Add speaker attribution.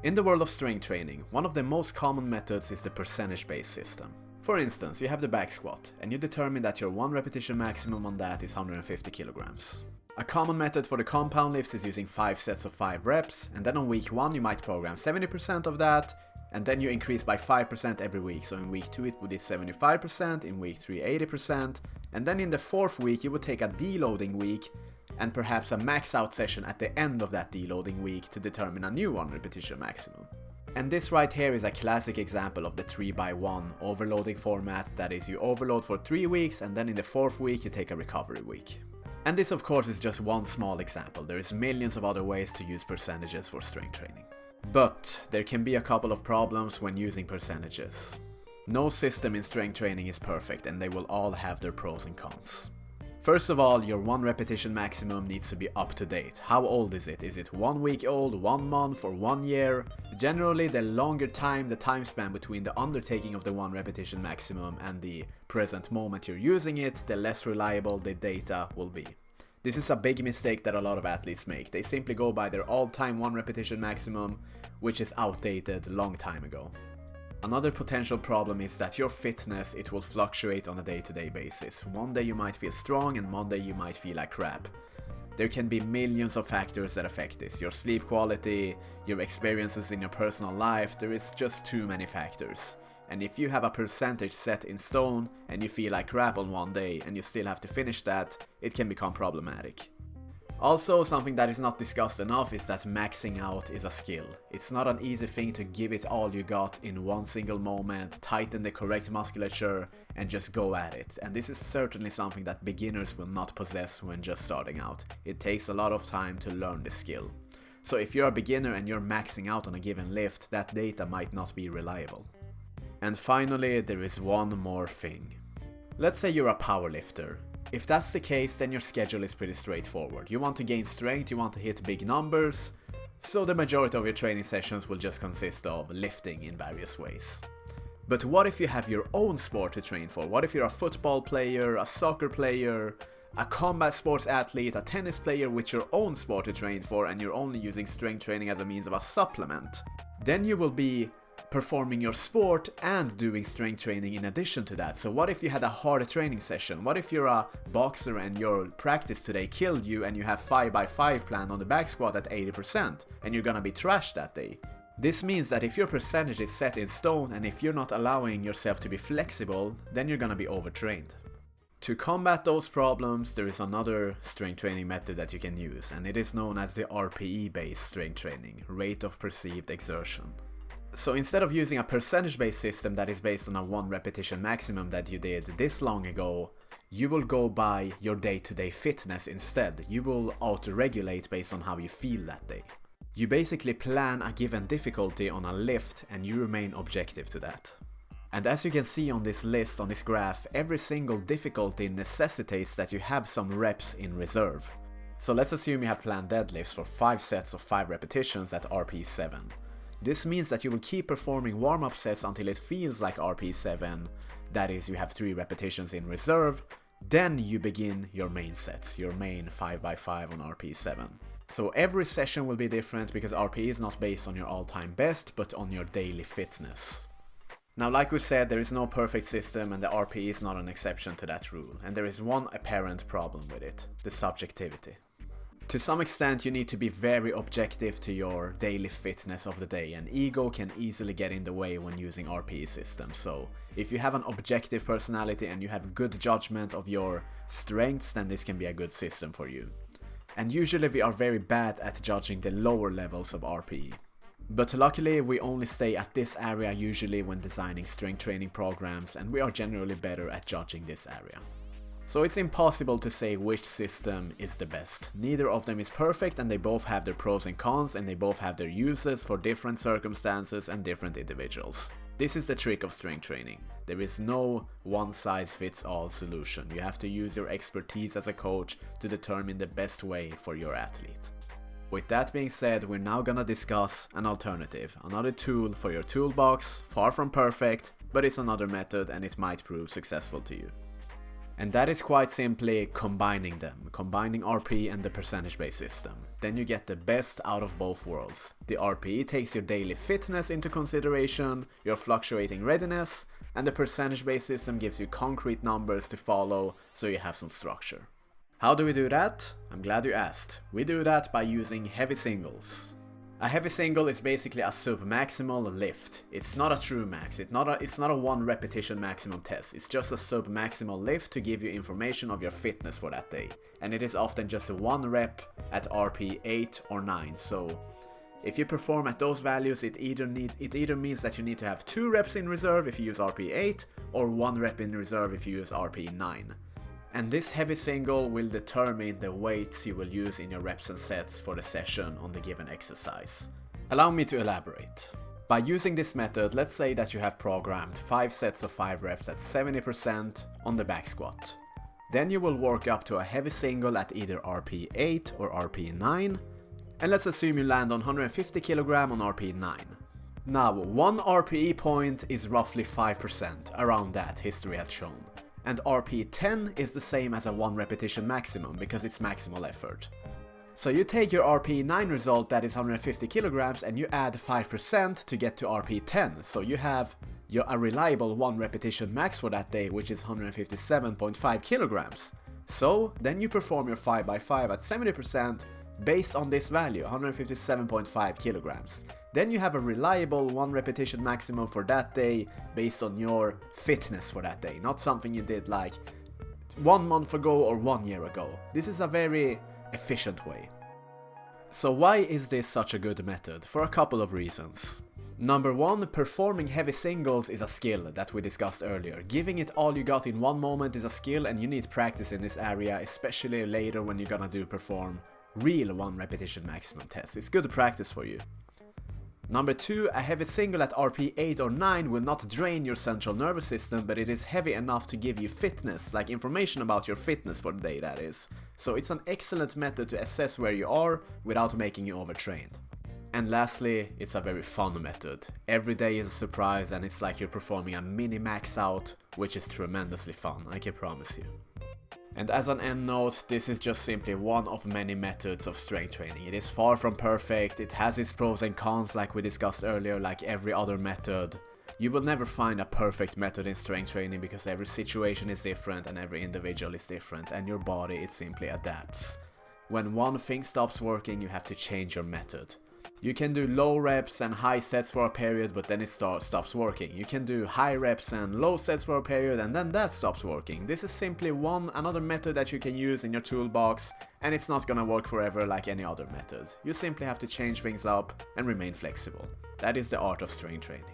Speaker 1: In the world of strength training, one of the most common methods is the percentage-based system. For instance, you have the back squat, and you determine that your 1 repetition maximum on that is 150 kilograms. A common method for the compound lifts is using 5 sets of 5 reps, and then on week 1 you might program 70% of that, and then you increase by 5% every week, so in week 2 it would be 75%, in week 3 80%, and then in the 4th week you would take a deloading week, and perhaps a max out session at the end of that deloading week to determine a new 1 repetition maximum. And this right here is a classic example of the 3x1 overloading format, that is, you overload for 3 weeks and then in the 4th week you take a recovery week. And this of course is just one small example, there is millions of other ways to use percentages for strength training. But there can be a couple of problems when using percentages. No system in strength training is perfect and they will all have their pros and cons. First of all, your 1 repetition maximum needs to be up to date. How old is it? Is it 1 week old, 1 month or 1 year? Generally, the longer time span between the undertaking of the 1 repetition maximum and the present moment you're using it, the less reliable the data will be. This is a big mistake that a lot of athletes make. They simply go by their all-time 1 repetition maximum, which is outdated long time ago. Another potential problem is that your fitness, it will fluctuate on a day-to-day basis. One day you might feel strong and one day you might feel like crap. There can be millions of factors that affect this. Your sleep quality, your experiences in your personal life, there is just too many factors. And if you have a percentage set in stone and you feel like crap on one day and you still have to finish that, it can become problematic. Also, something that is not discussed enough is that maxing out is a skill. It's not an easy thing to give it all you got in one single moment, tighten the correct musculature, and just go at it. And this is certainly something that beginners will not possess when just starting out. It takes a lot of time to learn the skill. So if you're a beginner and you're maxing out on a given lift, that data might not be reliable. And finally, there is one more thing. Let's say you're a powerlifter. If that's the case, then your schedule is pretty straightforward. You want to gain strength, you want to hit big numbers, so the majority of your training sessions will just consist of lifting in various ways. But what if you have your own sport to train for? What if you're a football player, a soccer player, a combat sports athlete, a tennis player with your own sport to train for, and you're only using strength training as a means of a supplement? Then you will be performing your sport and doing strength training in addition to that. So what if you had a harder training session? What if you're a boxer and your practice today killed you and you have 5x5 plan on the back squat at 80% and you're gonna be trashed that day? This means that if your percentage is set in stone and if you're not allowing yourself to be flexible, then you're gonna be overtrained. To combat those problems, there is another strength training method that you can use, and it is known as the RPE-based strength training, rate of perceived exertion. So instead of using a percentage-based system that is based on a 1 repetition maximum that you did this long ago, you will go by your day-to-day fitness instead. You will auto-regulate based on how you feel that day. You basically plan a given difficulty on a lift and you remain objective to that. And as you can see on this list, on this graph, every single difficulty necessitates that you have some reps in reserve. So let's assume you have planned deadlifts for 5 sets of 5 repetitions at RPE-7. This means that you will keep performing warm-up sets until it feels like RPE-7, that is, you have 3 repetitions in reserve, then you begin your main sets, your main 5x5 on RPE-7. So every session will be different because RPE is not based on your all-time best, but on your daily fitness. Now, like we said, there is no perfect system and the RPE is not an exception to that rule, and there is one apparent problem with it, the subjectivity. To some extent, you need to be very objective to your daily fitness of the day, and ego can easily get in the way when using RPE systems. So if you have an objective personality and you have good judgment of your strengths, then this can be a good system for you. And usually we are very bad at judging the lower levels of RPE. But luckily we only stay at this area usually when designing strength training programs, and we are generally better at judging this area. So it's impossible to say which system is the best. Neither of them is perfect and they both have their pros and cons and they both have their uses for different circumstances and different individuals. This is the trick of strength training. There is no one-size-fits-all solution. You have to use your expertise as a coach to determine the best way for your athlete. With that being said, we're now gonna discuss an alternative, another tool for your toolbox, far from perfect, but it's another method and it might prove successful to you. And that is quite simply combining them, combining RPE and the percentage-based system. Then you get the best out of both worlds. The RPE takes your daily fitness into consideration, your fluctuating readiness, and the percentage-based system gives you concrete numbers to follow, so you have some structure. How do we do that? I'm glad you asked. We do that by using heavy singles. A heavy single is basically a sub-maximal lift. It's not a true max, it's not a 1 repetition maximum test, it's just a sub-maximal lift to give you information of your fitness for that day. And it is often just a 1 rep at RPE 8 or 9, so if you perform at those values, it either means that you need to have 2 reps in reserve if you use RPE 8, or 1 rep in reserve if you use RPE 9. And this heavy single will determine the weights you will use in your reps and sets for the session on the given exercise. Allow me to elaborate. By using this method, let's say that you have programmed 5 sets of 5 reps at 70% on the back squat. Then you will work up to a heavy single at either RPE 8 or RPE 9, and let's assume you land on 150 kg on RPE 9. Now, 1 RPE point is roughly 5%, around that, history has shown. And RPE 10 is the same as a 1 repetition maximum because it's maximal effort. So you take your RPE 9 result, that is 150 kg, and you add 5% to get to RPE 10. So you have a reliable 1 repetition max for that day, which is 157.5 kg. So then you perform your 5x5 at 70% based on this value, 157.5 kg. Then you have a reliable 1 repetition maximum for that day based on your fitness for that day, not something you did like 1 month ago or 1 year ago. This is a very efficient way. So why is this such a good method? For a couple of reasons. Number 1, performing heavy singles is a skill that we discussed earlier. Giving it all you got in one moment is a skill, and you need practice in this area, especially later when you're gonna perform real 1 repetition maximum tests. It's good practice for you. Number 2, a heavy single at RPE 8 or 9 will not drain your central nervous system, but it is heavy enough to give you fitness, like information about your fitness for the day, that is. So it's an excellent method to assess where you are without making you overtrained. And lastly, it's a very fun method. Every day is a surprise, and it's like you're performing a mini max out, which is tremendously fun, I can promise you. And as an end note, this is just simply one of many methods of strength training. It is far from perfect, it has its pros and cons like we discussed earlier, like every other method. You will never find a perfect method in strength training because every situation is different and every individual is different, and your body, it simply adapts. When one thing stops working, you have to change your method. You can do low reps and high sets for a period, but then it stops working. You can do high reps and low sets for a period, and then that stops working. This is simply another method that you can use in your toolbox, and it's not gonna work forever like any other method. You simply have to change things up and remain flexible. That is the art of strength training.